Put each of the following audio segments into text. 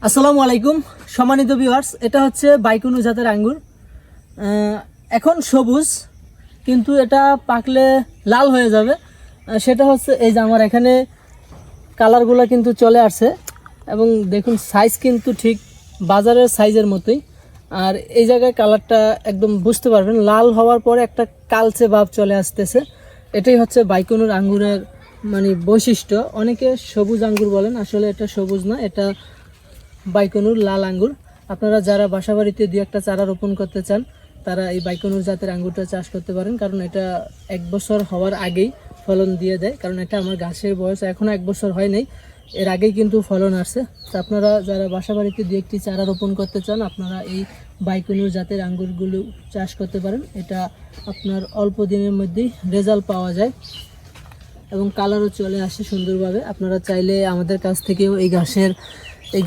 আসসালামু আলাইকুম সম্মানিত ভিউয়ার্স, এটা হচ্ছে বাইকুনু জাতের আঙ্গুর। এখন সবুজ, কিন্তু এটা পাকলে লাল হয়ে যাবে। সেটা হচ্ছে এই যে আমার এখানে কালারগুলো কিন্তু চলে আসছে এবং দেখুন সাইজ কিন্তু ঠিক বাজারের সাইজের মতোই। আর এই জায়গায় কালারটা একদম বুঝতে পারবেন, লাল হওয়ার পরে একটা কালচে ভাব চলে আসতেছে। এটাই হচ্ছে বাইকুনুর আঙ্গুরের মানে বৈশিষ্ট্য। অনেকে সবুজ আঙ্গুর বলেন, আসলে এটা সবুজ না, এটা বাইকুনুর লাল আঙ্গুর। আপনারা যারা বাসাবাড়িতে দু একটা চারা রোপণ করতে চান তারা এই বাইকুনুর জাতের আঙ্গুরটা চাষ করতে পারেন, কারণ এটা 1 বছর হওয়ার আগেই ফলন দিয়ে দেয়। কারণ এটা আমার গাছের বয়স এখনও 1 বছর হয় নাই, এর আগেই কিন্তু ফলন আসছে। তো আপনারা যারা বাসাবাড়িতে দু একটি চারা রোপণ করতে চান আপনারা এই বাইকুনুর জাতের আঙ্গুরগুলো চাষ করতে পারেন। এটা আপনার অল্প দিনের মধ্যেই রেজাল্ট পাওয়া যায় এবং কালারও চলে আসে সুন্দরভাবে। আপনারা চাইলে আমাদের কাছ থেকেও এই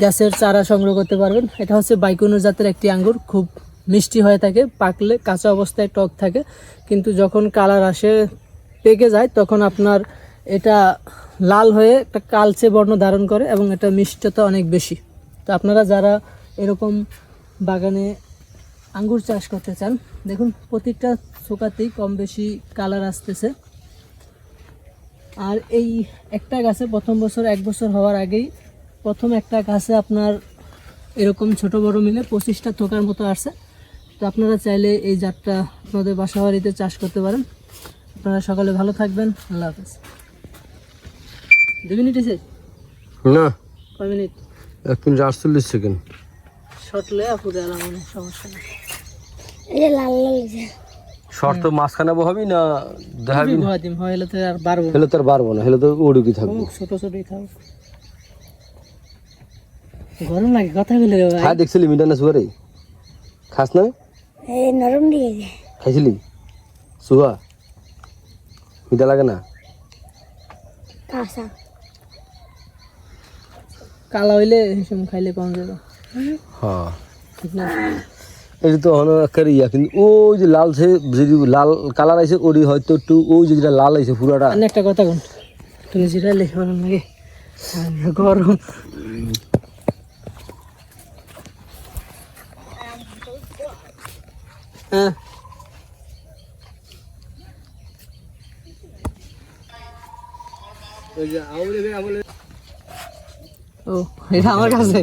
গাছের চারা সংগ্রহ করতে পারবেন। এটা হচ্ছে বাইকুনুর জাতের একটি আঙ্গুর, খুব মিষ্টি হয়ে থাকে, পাকলে কাঁচা অবস্থায় টক থাকে, কিন্তু যখন কালার আসে পেকে যায় তখন আপনার এটা লাল হয়ে একটা কালচে বর্ণ ধারণ করে এবং এটা মিষ্টতা অনেক বেশি। তো আপনারা যারা এরকম বাগানে আঙ্গুর চাষ করতে চান, দেখুন প্রত্যেকটা থোকাতেই কম বেশি কালার আসতেছে। আর এই একটা গাছে প্রথম বছর 1 বছর হওয়ার আগেই প্রথম একটা গাছে আপনার এরকম ছোট বড় মিলে 25টা থোকার মতো আসছে। তো আপনারা চাইলে এই জাতটা আপনাদের বাসাবাড়িতে চাষ করতে পারেন। আপনারা সকালে ভালো থাকবেন, আল্লাহ হাফেজ। 2 মিনিট এসে না, কয় মিনিট? 1 minute 48 second. শর্টলে আপুরে আলাম, সমস্যা নেই। এই লাল লাল যে শর্ট তো মাঝখানে হবি না দেখাবি না, দিম হইলে তো আর বাড়বো না, হেলে তো আর পারবো না, হেলে তো ওড়ুকি থাকবো। ছোট ছোটই থাকুক। গরম লাগে কথা বলে রে ভাই। হ্যাঁ দেখছিলি মিটানা সুয়ারে খাস না? এই নরম দিয়ে যে খাইছিলি সুহা? মিঠা লাগে না? কাঁচা কালা হইলে হিসেব খাইলে কম যাবে। হ্যাঁ, ঠিক না? এটা তো হলো একটা ইয়া, কিন্তু ওই যে লাল সে যদি লাল কালার আইছে ওরি হয়তো একটু ওই যে যেটা লাল আইছে পুরাটা। আর একটা কথা কোন তুমি যেটা লেখা লাগে গরম। হ্যাঁ ও এটা আমার কাছে